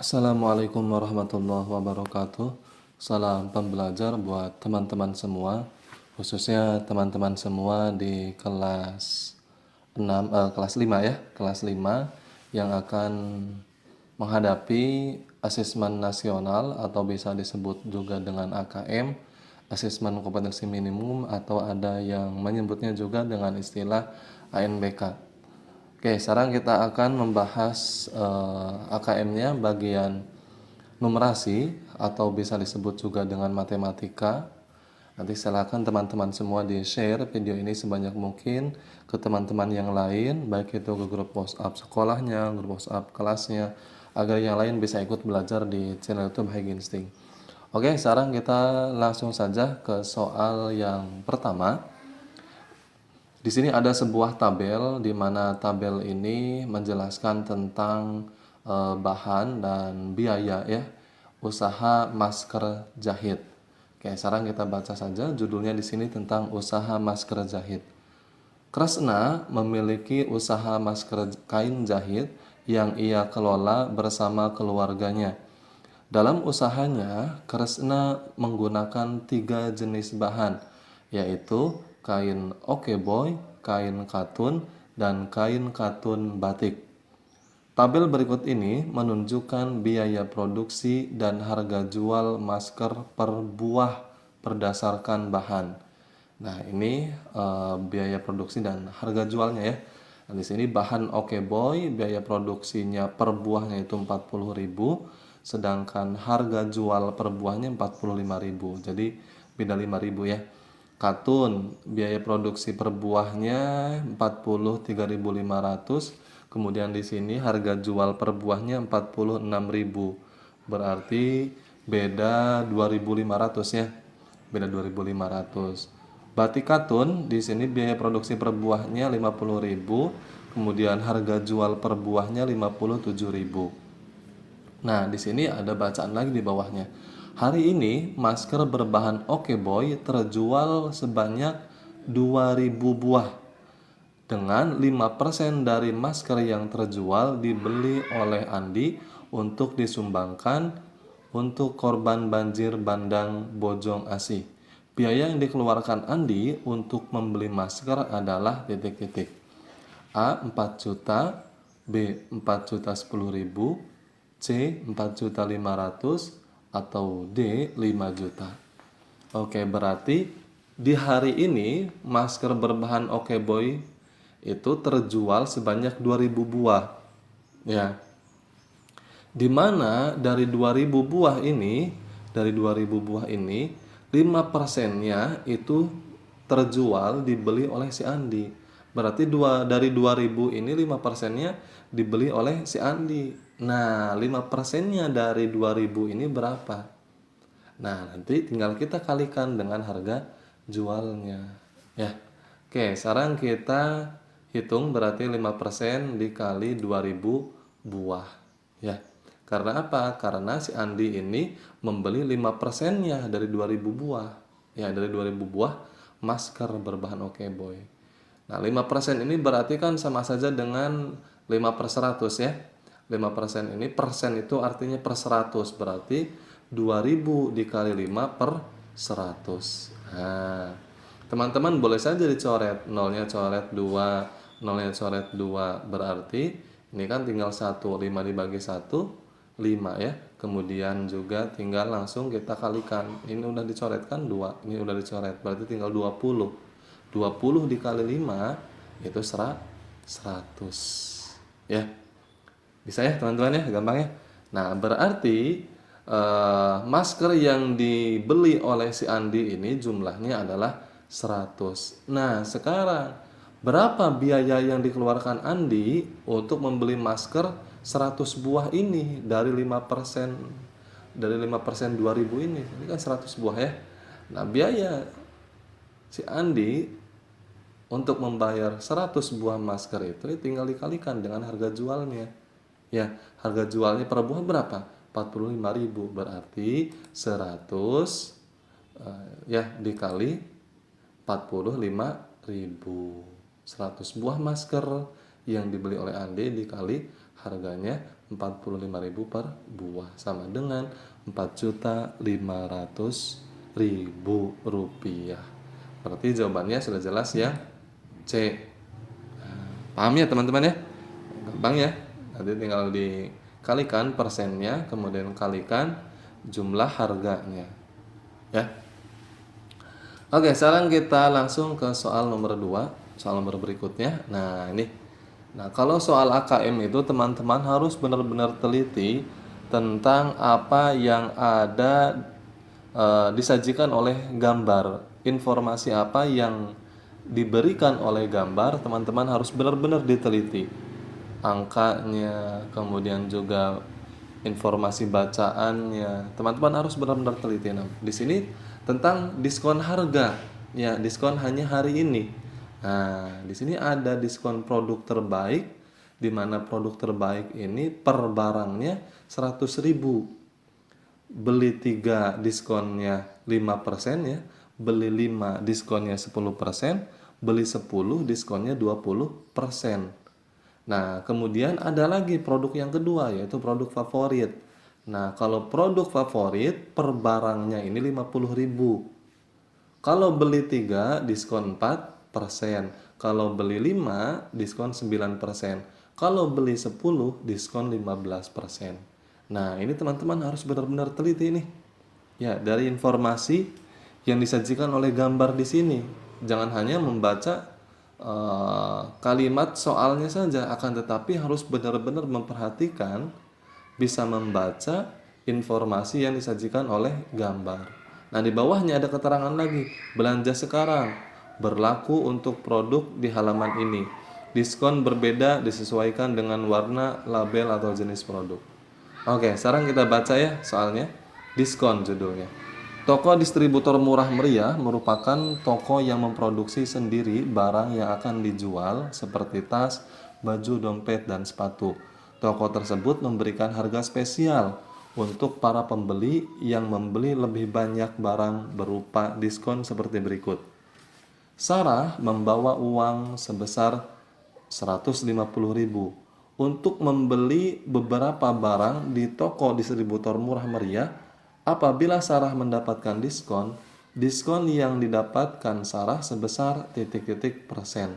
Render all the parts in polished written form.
Assalamualaikum warahmatullahi wabarakatuh. Salam pembelajar buat teman-teman semua, khususnya teman-teman semua di kelas 5 ya, kelas 5 yang akan menghadapi asesmen nasional atau bisa disebut juga dengan AKM, asesmen kompetensi minimum, atau ada yang menyebutnya juga dengan istilah ANBK. Oke, sekarang kita akan membahas AKM-nya bagian numerasi atau bisa disebut juga dengan matematika. Nanti silakan teman-teman semua di-share video ini sebanyak mungkin ke teman-teman yang lain, baik itu ke grup WhatsApp sekolahnya, grup WhatsApp kelasnya, agar yang lain bisa ikut belajar di channel YouTube High Instinct. Oke, sekarang kita langsung saja ke soal yang pertama. Di sini ada sebuah tabel di mana tabel ini menjelaskan tentang bahan dan biaya ya, usaha masker jahit. Oke, sekarang kita baca saja judulnya di sini tentang usaha masker jahit. Kresna memiliki usaha masker kain jahit yang ia kelola bersama keluarganya. Dalam usahanya, Kresna menggunakan 3 jenis bahan, yaitu kain okeboy, kain katun, dan kain katun batik. Tabel berikut ini menunjukkan biaya produksi dan harga jual masker per buah berdasarkan bahan. Nah, ini biaya produksi dan harga jualnya ya. Nah, di sini bahan okeboy biaya produksinya per buahnya itu 40.000, sedangkan harga jual per buahnya 45.000. Jadi beda 5.000 ya. Katun biaya produksi per buahnya 43.500. Kemudian di sini harga jual per buahnya 46.000. Berarti beda 2.500 ya. Beda 2.500. Batik katun di sini biaya produksi per buahnya 50.000, kemudian harga jual per buahnya 57.000. Nah, di sini ada bacaan lagi di bawahnya. Hari ini masker berbahan okeboy terjual sebanyak 2.000 buah. Dengan 5% dari masker yang terjual dibeli oleh Andi untuk disumbangkan untuk korban banjir bandang Bojong Asih. Biaya yang dikeluarkan Andi untuk membeli masker adalah titik-titik. A 4 juta, B 4 juta 10.000, C 4 juta 500, atau D 5 juta. Oke, berarti di hari ini masker berbahan okeboy itu terjual sebanyak 2.000 buah. Ya. Di mana dari 2.000 buah ini, 5%-nya itu terjual dibeli oleh si Andi. Berarti dari 2.000 ini 5%-nya dibeli oleh si Andi. Nah, 5%-nya dari 2.000 ini berapa? Nah, nanti tinggal kita kalikan dengan harga jualnya. Ya. Oke, sekarang kita hitung berarti 5% dikali 2.000 buah. Ya. Karena apa? Karena si Andi ini membeli 5%-nya dari 2.000 buah. Ya, dari 2.000 buah masker berbahan okeboy. Nah, 5% ini berarti kan sama saja dengan 5/100 ya. 5% ini, persen itu artinya per 100, berarti 2.000 dikali 5/100. Nah, teman-teman boleh saja dicoret, nolnya coret 2, nolnya coret 2, berarti ini kan tinggal 1, 5 dibagi 1, 5 ya. Kemudian juga tinggal langsung kita kalikan, ini udah dicoret kan 2, ini udah dicoret, berarti tinggal 20. 20 dikali 5 itu 100 ya. Bisa ya teman-teman ya, gampang ya. Nah, berarti masker yang dibeli oleh si Andi ini jumlahnya adalah 100. Nah, sekarang Berapa biaya yang dikeluarkan Andi untuk membeli masker 100 buah ini dari 5%, dari 5% 2000 ini? Ini kan 100 buah ya. Nah, biaya si Andi untuk membayar 100 buah masker itu tinggal dikalikan dengan harga jualnya. Ya, harga jualnya per buah berapa? 45.000, berarti 100 ya dikali 45.000. 100 buah masker yang dibeli oleh Andi dikali harganya 45.000 per buah sama dengan 4.500.000 rupiah. Berarti jawabannya sudah jelas ya, C. Paham ya teman-teman ya? Gampang ya. Nanti tinggal dikalikan persennya, kemudian kalikan jumlah harganya. Ya. Oke, sekarang kita langsung ke soal nomor 2, soal nomor berikutnya. Nah, ini. Nah, kalau soal AKM itu teman-teman harus benar-benar teliti tentang apa yang ada disajikan oleh gambar. Informasi apa yang diberikan oleh gambar, teman-teman harus benar-benar diteliti. Angkanya, kemudian juga informasi bacaannya. Teman-teman harus benar-benar teliti. Nah, di sini tentang diskon harga. Ya, diskon hanya hari ini. Nah, di sini ada diskon produk terbaik, di mana produk terbaik ini per barangnya 100.000. Beli 3 diskonnya 5% ya, beli 5 diskonnya 10%, beli 10 diskonnya 20%. Nah, kemudian ada lagi produk yang kedua, yaitu produk favorit. Nah, kalau produk favorit per barangnya ini 50.000. Kalau beli 3 diskon 4%. Kalau beli 5 diskon 9%. Kalau beli 10 diskon 15%. Nah, ini teman-teman harus benar-benar teliti nih. Ya, dari informasi yang disajikan oleh gambar di sini. Jangan hanya membaca kalimat soalnya saja, akan tetapi harus benar-benar memperhatikan, bisa membaca informasi yang disajikan oleh gambar. Nah, di bawahnya ada keterangan lagi, belanja sekarang, berlaku untuk produk di halaman ini. Diskon berbeda disesuaikan dengan warna, label, atau jenis produk. Oke, sekarang kita baca ya soalnya. Diskon judulnya. Toko distributor murah meriah merupakan toko yang memproduksi sendiri barang yang akan dijual seperti tas, baju, dompet, dan sepatu. Toko tersebut memberikan harga spesial untuk para pembeli yang membeli lebih banyak barang berupa diskon seperti berikut. Sarah membawa uang sebesar 150.000 untuk membeli beberapa barang di toko distributor murah meriah. Apabila Sarah mendapatkan diskon, diskon yang didapatkan Sarah sebesar titik-titik persen.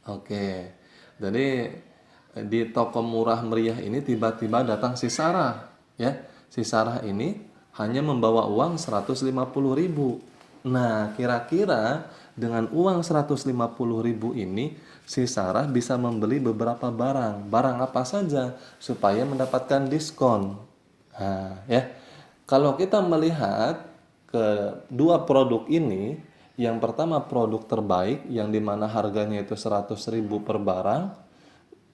Oke, jadi di toko murah meriah ini tiba-tiba datang si Sarah, ya. Si Sarah ini hanya membawa uang 150.000. Nah, kira-kira dengan uang 150.000 ini si Sarah bisa membeli beberapa barang. Barang apa saja supaya mendapatkan diskon. Nah, ya. Kalau kita melihat kedua produk ini, yang pertama produk terbaik yang dimana harganya itu 100.000 per barang.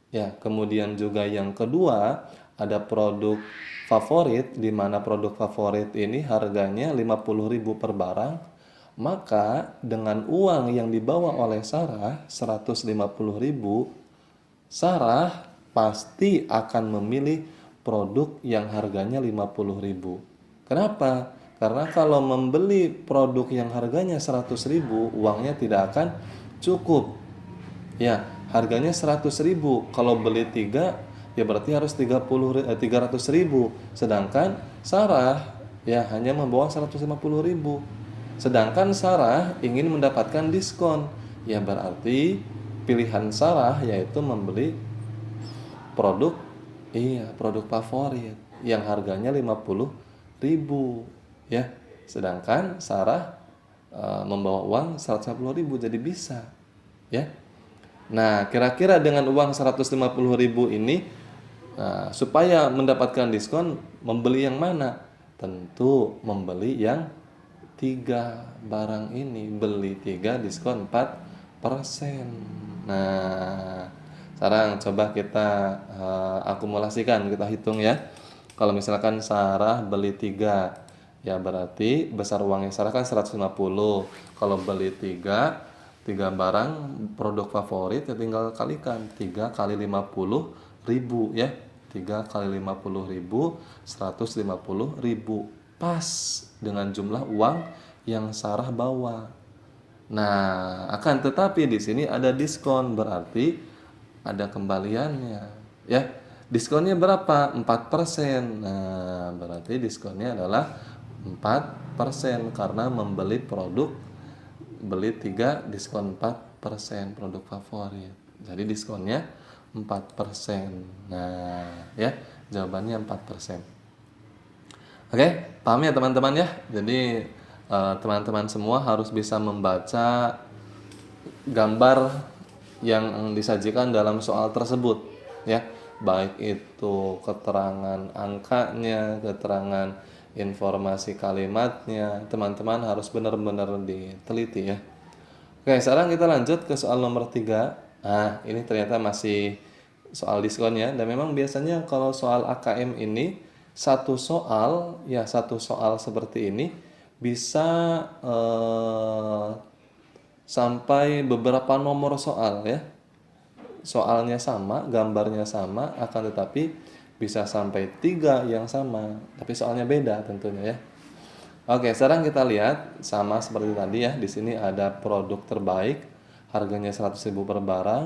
Ya, kemudian juga yang kedua ada produk favorit, di mana produk favorit ini harganya 50.000 per barang. Maka dengan uang yang dibawa oleh Sarah 150.000, Sarah pasti akan memilih produk yang harganya 50.000. Kenapa? Karena kalau membeli produk yang harganya 100.000, uangnya tidak akan cukup. Ya, harganya 100.000. Kalau beli 3, ya berarti harus 300.000. Sedangkan Sarah ya hanya membawa 150.000. Sedangkan Sarah ingin mendapatkan diskon. Ya berarti pilihan Sarah yaitu membeli produk produk favorit yang harganya 50.000 ya. Sedangkan Sarah membawa uang 150.000, jadi bisa ya. Nah, kira-kira dengan uang 150.000 ini supaya mendapatkan diskon membeli yang mana? Tentu membeli yang 3 barang ini. Beli 3 diskon 4%. Nah, sekarang coba kita akumulasikan, kita hitung ya. Kalau misalkan Sarah beli 3, ya berarti besar uangnya Sarah kan 150. Kalau beli 3 barang produk favorit ya tinggal kalikan 3 kali 50.000 ya. 3 kali 50.000, 150.000. Pas dengan jumlah uang yang Sarah bawa. Nah, akan tetapi di sini ada diskon, berarti ada kembaliannya. Ya, diskonnya berapa? 4%. Nah, berarti diskonnya adalah 4% karena beli 3 diskon 4% produk favorit. Jadi diskonnya 4%. Nah, ya, jawabannya 4%. Oke, paham ya teman-teman ya? Jadi teman-teman semua harus bisa membaca gambar yang disajikan dalam soal tersebut ya. Baik itu keterangan angkanya, keterangan informasi kalimatnya, teman-teman harus benar-benar diteliti ya. Oke, sekarang kita lanjut ke soal nomor 3. Nah, ini ternyata masih soal diskonnya. Dan memang biasanya kalau soal AKM ini, satu soal seperti ini bisa sampai beberapa nomor soal ya. Soalnya sama, gambarnya sama, akan tetapi bisa sampai 3 yang sama, tapi soalnya beda tentunya ya. Oke, sekarang kita lihat sama seperti tadi ya. Di sini ada produk terbaik, harganya 100.000 per barang.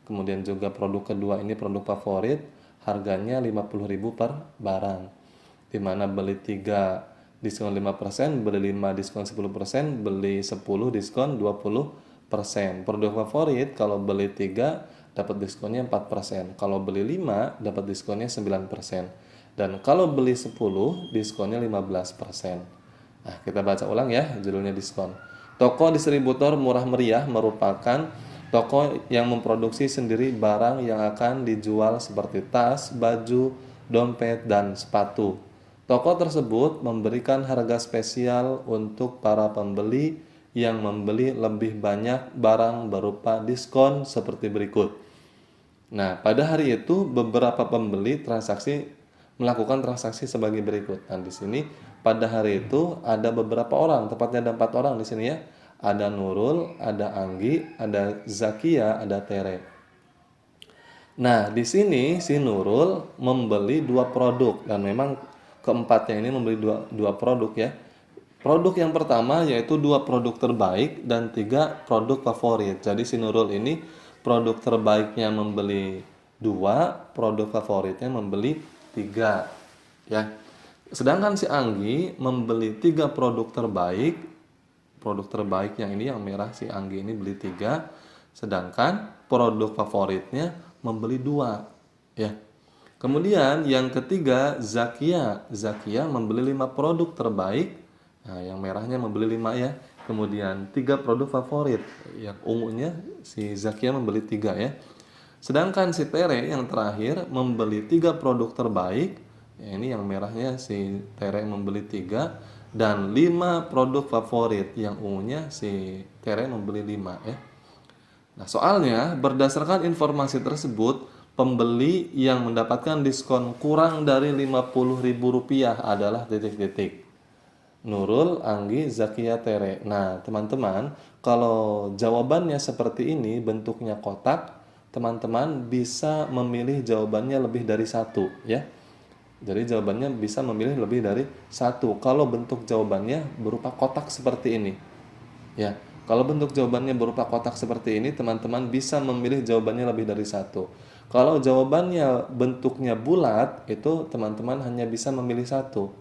Kemudian juga produk kedua ini produk favorit, harganya 50.000 per barang. Dimana beli 3 diskon 5%, beli 5 diskon 10%, beli 10 diskon 20%. Produk favorit kalau beli 3 dapat diskonnya 4%. Kalau beli 5 dapat diskonnya 9%. Dan kalau beli 10 diskonnya 15%. Nah, kita baca ulang ya, judulnya diskon. Toko distributor murah meriah merupakan toko yang memproduksi sendiri barang yang akan dijual seperti tas, baju, dompet, dan sepatu. Toko tersebut memberikan harga spesial untuk para pembeli yang membeli lebih banyak barang berupa diskon seperti berikut. Nah, pada hari itu beberapa pembeli melakukan transaksi sebagai berikut. Nah, di sini pada hari itu ada beberapa orang, tepatnya ada 4 orang di sini ya. Ada Nurul, ada Anggi, ada Zakia, ada Tere. Nah, di sini si Nurul membeli 2 produk dan memang keempatnya ini membeli dua produk ya. Produk yang pertama yaitu 2 produk terbaik dan 3 produk favorit. Jadi si Nurul ini produk terbaiknya membeli 2, produk favoritnya membeli 3 ya. Sedangkan si Anggi membeli 3 produk terbaik. Produk terbaik yang ini yang merah, si Anggi ini beli 3, sedangkan produk favoritnya membeli 2 ya. Kemudian yang ketiga Zakia membeli 5 produk terbaik. Nah, yang merahnya membeli 5 ya. Kemudian 3 produk favorit. Yang ungunya si Zakia membeli 3 ya. Sedangkan si Tere yang terakhir membeli 3 produk terbaik. Ya, ini yang merahnya si Tere membeli 3 dan 5 produk favorit. Yang ungunya si Tere membeli 5 ya. Nah, soalnya berdasarkan informasi tersebut, pembeli yang mendapatkan diskon kurang dari Rp50.000 adalah titik-titik. Nurul, Anggi, Zakia, Tere. Nah, teman-teman, kalau jawabannya seperti ini, bentuknya kotak, teman-teman bisa memilih jawabannya lebih dari 1 ya. Jadi jawabannya bisa memilih lebih dari 1 kalau bentuk jawabannya berupa kotak seperti ini. Ya, kalau bentuk jawabannya berupa kotak seperti ini, teman-teman bisa memilih jawabannya lebih dari 1. Kalau jawabannya bentuknya bulat, itu teman-teman hanya bisa memilih 1.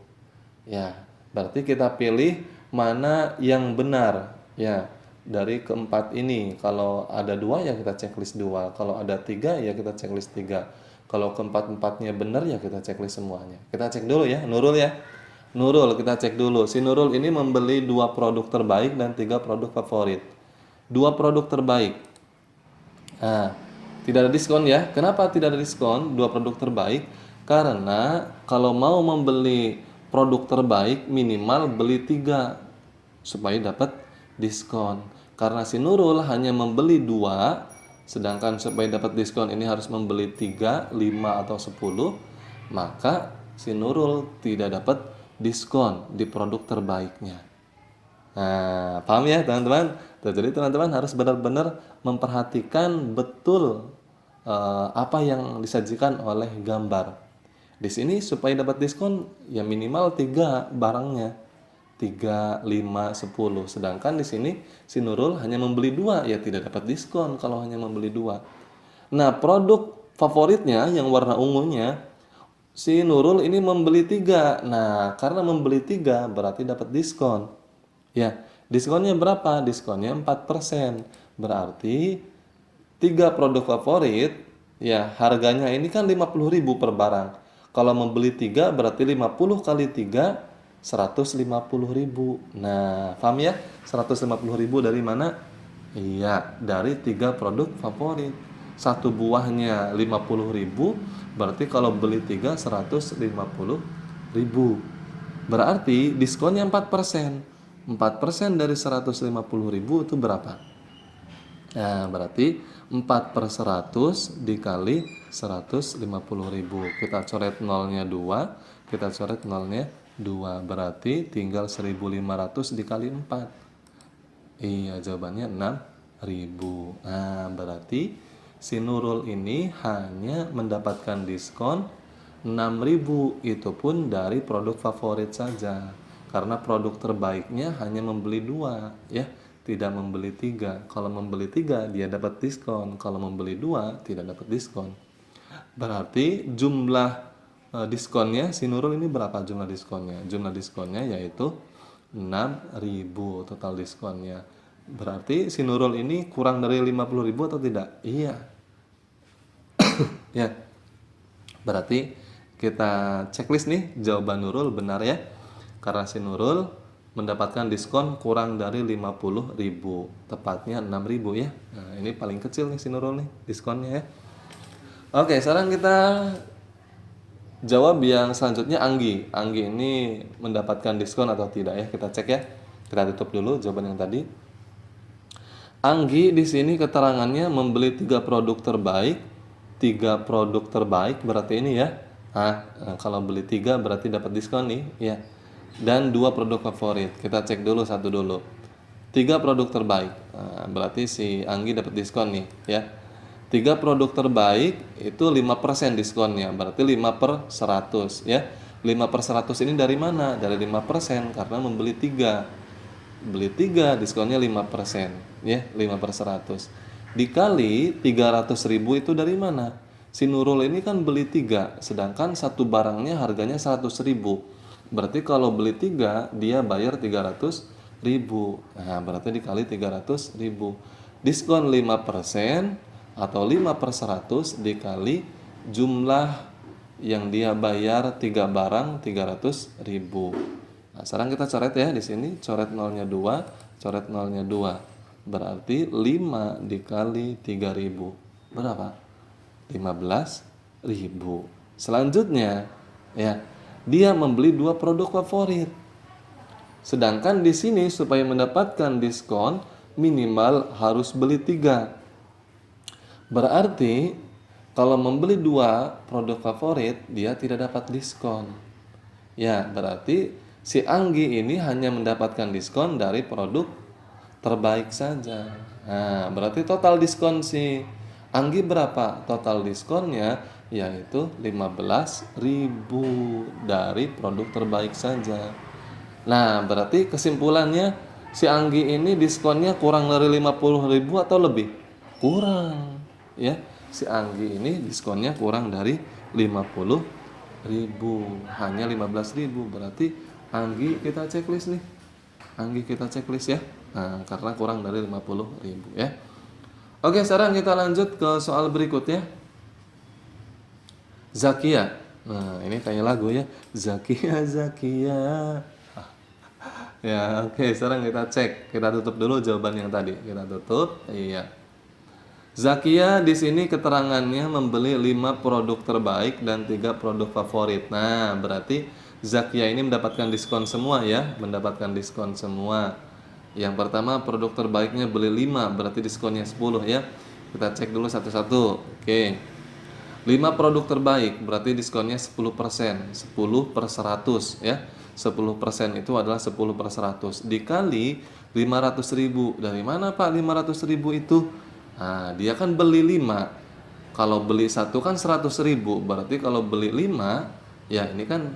Ya, berarti kita pilih mana yang benar. Ya, dari keempat ini. Kalau ada 2 ya kita checklist 2. Kalau ada 3 ya kita checklist 3. Kalau keempat-empatnya benar ya kita checklist semuanya. Kita cek dulu ya, Nurul ya. Nurul, kita cek dulu. Si Nurul ini membeli 2 produk terbaik dan 3 produk favorit. 2 produk terbaik. Nah, tidak ada diskon ya. Kenapa tidak ada diskon 2 produk terbaik? Karena kalau mau membeli produk terbaik minimal beli 3 supaya dapat diskon. Karena si Nurul hanya membeli 2, sedangkan supaya dapat diskon ini harus membeli 3, 5 atau 10, maka si Nurul tidak dapat diskon di produk terbaiknya. Nah, paham ya teman-teman? Jadi teman-teman harus benar-benar memperhatikan betul apa yang disajikan oleh gambar. Di sini supaya dapat diskon ya minimal 3 barangnya. 3, 5, 10. Sedangkan di sini si Nurul hanya membeli 2, ya tidak dapat diskon kalau hanya membeli 2. Nah, produk favoritnya yang warna ungunya si Nurul ini membeli 3. Nah, karena membeli 3 berarti dapat diskon. Ya, diskonnya berapa? Diskonnya 4%. Berarti 3 produk favorit, ya harganya ini kan 50.000 per barang. Kalau membeli 3 berarti 50 kali 3, 150.000. Nah, paham ya? 150.000 dari mana? Iya, dari 3 produk favorit. Satu buahnya 50.000, berarti kalau beli 3, 150.000. Berarti diskonnya 4%. 4% dari 150.000 itu berapa? Nah, berarti 4 per 100 dikali 150.000. Kita coret nolnya 2, kita coret nolnya 2. Berarti tinggal 1.500 dikali 4. Iya, jawabannya 6.000. Nah, berarti si Nurul ini hanya mendapatkan diskon 6.000. Itu pun dari produk favorit saja. Karena produk terbaiknya hanya membeli 2, ya. Tidak membeli 3. Kalau membeli 3 dia dapat diskon. Kalau membeli 2 tidak dapat diskon. Berarti jumlah diskonnya si Nurul ini berapa jumlah diskonnya? Jumlah diskonnya yaitu 6.000 total diskonnya. Berarti si Nurul ini kurang dari 50.000 atau tidak? Iya. Ya. Berarti kita checklist nih jawaban Nurul benar ya. Karena si Nurul mendapatkan diskon kurang dari 50.000, tepatnya 6.000 ya. Nah, ini paling kecil nih si Nurul nih diskonnya ya. Oke, sekarang kita jawab yang selanjutnya Anggi. Anggi ini mendapatkan diskon atau tidak ya? Kita cek ya. Kita tutup dulu jawaban yang tadi. Anggi di sini keterangannya membeli 3 produk terbaik. 3 produk terbaik berarti ini ya. Nah, kalau beli 3 berarti dapat diskon nih ya. Dan 2 produk favorit. Kita cek dulu satu dulu. 3 produk terbaik. Nah, berarti si Anggi dapat diskon nih ya. 3 produk terbaik itu 5% diskonnya. Berarti 5 per 100 ya. 5 per 100 ini dari mana? Dari 5% karena membeli 3. Beli 3 diskonnya 5% ya. 5 per 100. Dikali 300.000 itu dari mana? Si Nurul ini kan beli 3. Sedangkan satu barangnya harganya 100.000. Berarti kalau beli 3 dia bayar 300.000. Nah, berarti dikali 300.000. Diskon 5% atau 5 per 100 dikali jumlah yang dia bayar 3 barang 300.000. Nah, sekarang kita coret ya di sini, coret nolnya 2, coret nolnya 2. Berarti 5 dikali 3.000. Berapa? 15.000. Selanjutnya ya, dia membeli 2 produk favorit. Sedangkan di sini supaya mendapatkan diskon minimal harus beli 3. Berarti kalau membeli 2 produk favorit dia tidak dapat diskon. Ya, berarti si Anggi ini hanya mendapatkan diskon dari produk terbaik saja. Nah, berarti total diskon si Anggi berapa? Total diskonnya yaitu 15.000 dari produk terbaik saja. Nah, berarti kesimpulannya si Anggi ini diskonnya kurang dari 50.000 atau lebih? Kurang, ya. Si Anggi ini diskonnya kurang dari 50.000, hanya 15.000. Berarti Anggi kita checklist nih. Anggi kita checklist ya. Nah, karena kurang dari 50.000 ya. Oke, sekarang kita lanjut ke soal berikutnya. Zakia. Nah, ini kayak lagu ya. Zakia, Zakia. Ya, oke, sekarang kita cek. Kita tutup dulu jawaban yang tadi. Kita tutup. Iya. Zakia di sini keterangannya membeli 5 produk terbaik dan 3 produk favorit. Nah, berarti Zakia ini mendapatkan diskon semua ya, mendapatkan diskon semua. Yang pertama produk terbaiknya beli 5, berarti diskonnya 10 ya. Kita cek dulu satu-satu. Oke. 5 produk terbaik berarti diskonnya 10%. 10 per 100 ya. 10% itu adalah 10 per 100 dikali 500.000. Dari mana Pak 500.000 itu? Nah, dia kan beli 5. Kalau beli satu kan 100.000. Berarti kalau beli 5, ya ini kan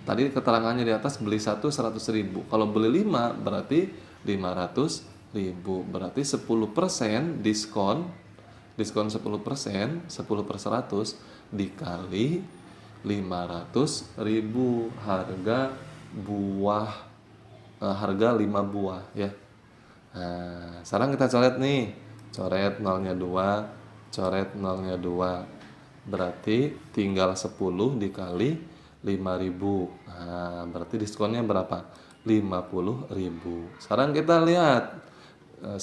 tadi keterangannya di atas beli satu 100.000. Kalau beli 5 berarti 500.000. Berarti 10% diskon. Diskon 10%, 10 per 100 dikali 500.000 harga buah, harga 5 buah ya. Nah, sekarang kita coret nih. Coret nolnya 2, coret nolnya 2. Berarti tinggal 10 dikali 5.000. Nah, berarti diskonnya berapa? 50.000. Sekarang kita lihat.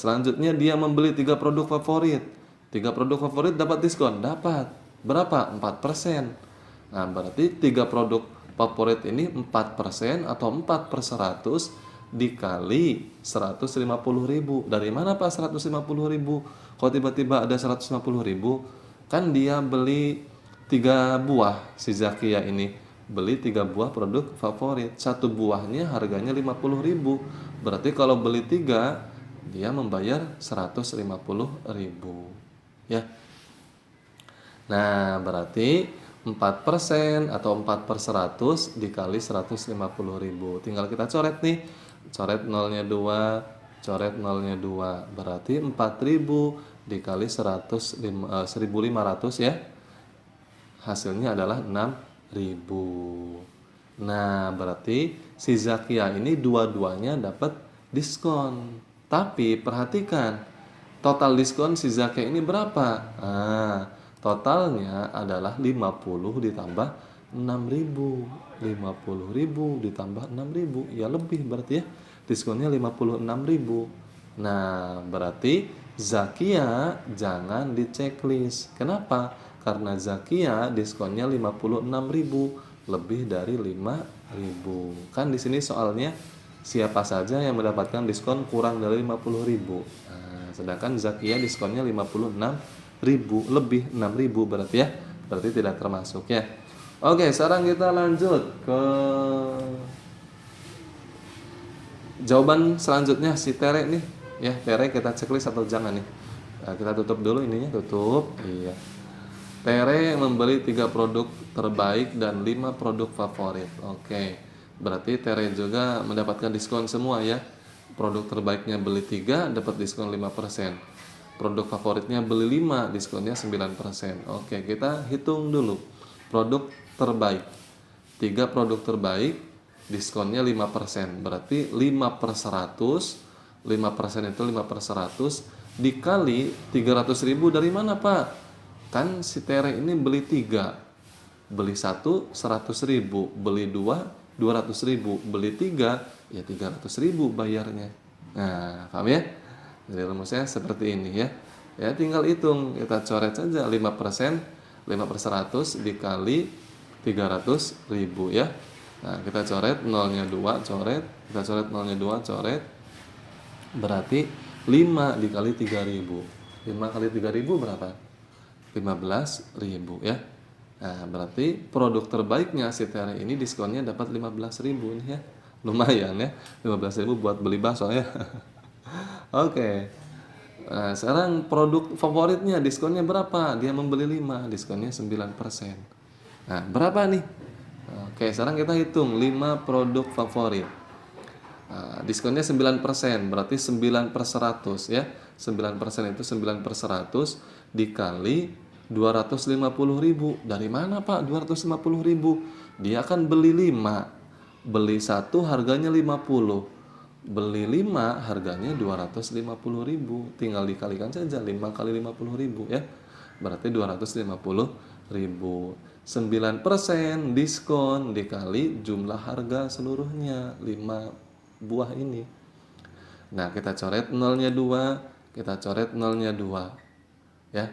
Selanjutnya dia membeli 3 produk favorit. 3 produk favorit dapat diskon? Dapat. Berapa? 4%. Nah, berarti 3 produk favorit ini 4% atau 4 per 100 dikali 150.000. Dari mana Pak 150.000? Kok tiba-tiba ada 150.000? Kan dia beli 3 buah si Zakia ini. Beli 3 buah produk favorit. Satu buahnya harganya 50.000. Berarti kalau beli 3, dia membayar 150.000. Ya. Nah, berarti 4% atau 4 per 100 dikali 150.000. Tinggal kita coret nih. Coret nolnya 2, coret nolnya 2. Berarti 4.000 dikali 1.500 ya. Hasilnya adalah 6.000. Nah, berarti si Zakia ini dua-duanya dapat diskon. Tapi perhatikan, total diskon si Zakia ini berapa? Nah, totalnya adalah 50 ditambah 6.000. 50.000 ditambah 6.000. Ya lebih berarti ya. Diskonnya 56.000. Nah, berarti Zakia jangan di checklist. Kenapa? Karena Zakia diskonnya 56.000, lebih dari 5.000. Kan di sini soalnya siapa saja yang mendapatkan diskon kurang dari 50.000. Nah, sedangkan Zakia diskonnya 56.000, lebih 6.000 berarti ya. Berarti tidak termasuk ya. Oke, sekarang kita lanjut ke jawaban selanjutnya si Tere nih. Ya, Tere kita checklist atau jangan nih. Nah, kita tutup dulu ininya, tutup. Iya. Tere membeli 3 produk terbaik dan 5 produk favorit. Oke. Berarti Tere juga mendapatkan diskon semua ya. Produk terbaiknya beli 3 dapat diskon 5%. Produk favoritnya beli 5 diskonnya 9%. Oke, kita hitung dulu. Produk terbaik. 3 produk terbaik diskonnya 5%. Berarti 5 per 100. 5% itu 5 per 100 dikali 300.000 dari mana Pak? Kan si Tere ini beli 3, beli 1 100.000, beli 2 200.000, beli 3 ya 300.000 bayarnya. Nah, paham ya? Jadi rumusnya seperti ini ya. Ya tinggal hitung, kita coret saja 5%, 5 per 100 dikali 300.000 ya. Nah, kita coret nolnya 2, coret, kita coret nolnya 2, coret. Berarti 5 dikali 3.000. 5 kali 3.000 berapa? 15.000 ya. Nah, berarti produk terbaiknya si Tere ini diskonnya dapat 15.000 nih ya. Lumayan ya. 15.000 buat beli bakso ya. Oke. Nah, sekarang produk favoritnya diskonnya berapa? Dia membeli 5, diskonnya 9%. Nah, berapa nih? Oke, sekarang kita hitung 5 produk favorit. Nah, diskonnya 9%, berarti 9 per 100 ya. 9% itu 9 per 100 dikali 250.000. Dari mana Pak 250.000? Dia akan beli 5. Beli 1 harganya 50. Beli 5 harganya 250.000. Tinggal dikalikan saja 5 kali 50.000 ya. Berarti 250.000. 9% diskon dikali jumlah harga seluruhnya 5 buah ini. Nah, kita coret nolnya 2, kita coret nolnya 2 ya.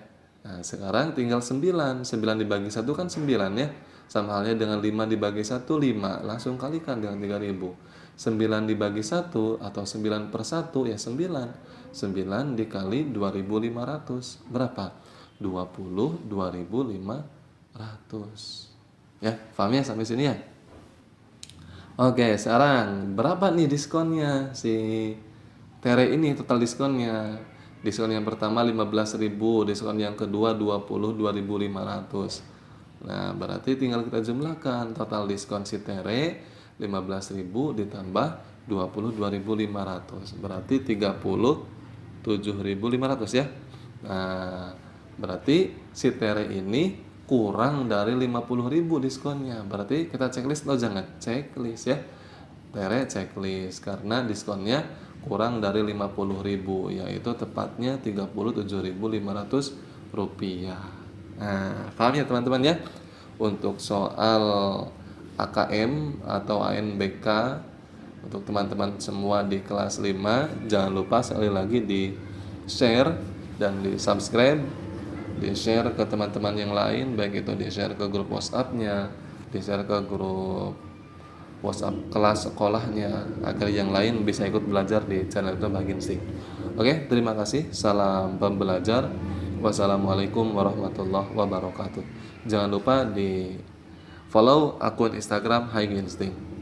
Nah, sekarang tinggal 9. 9 dibagi 1 kan 9 ya. Sama halnya dengan 5 dibagi 1, 5. Langsung kalikan dengan 3.000. 9 dibagi 1 atau 9 per 1 ya 9. 9 dikali 2.500 berapa? 22.500. Ya, paham ya sampai sini ya? Oke, sekarang berapa nih diskonnya si Tere ini total diskonnya? Diskon yang pertama 15.000, diskon yang kedua 22.500. Nah, berarti tinggal kita jumlahkan total diskon si Tere 15.000 ditambah 22.500. Berarti 37.500 ya. Nah, berarti si Tere ini kurang dari 50.000 diskonnya. Berarti kita checklist atau jangan? Checklist ya. Tere checklist karena diskonnya kurang dari 50.000, yaitu tepatnya 37.500 rupiah. Nah, paham ya teman-teman ya? Untuk soal AKM atau ANBK untuk teman-teman semua di kelas 5, jangan lupa sekali lagi di share dan di subscribe, di share ke teman-teman yang lain, baik itu di share ke grup WhatsApp-nya, di share ke grup WhatsApp kelas sekolahnya, agar yang lain bisa ikut belajar di channel itu Bagian Sing. Oke, terima kasih. Salam pembelajar. Wassalamualaikum warahmatullahi wabarakatuh. Jangan lupa di follow akun Instagram Hai Ginsting.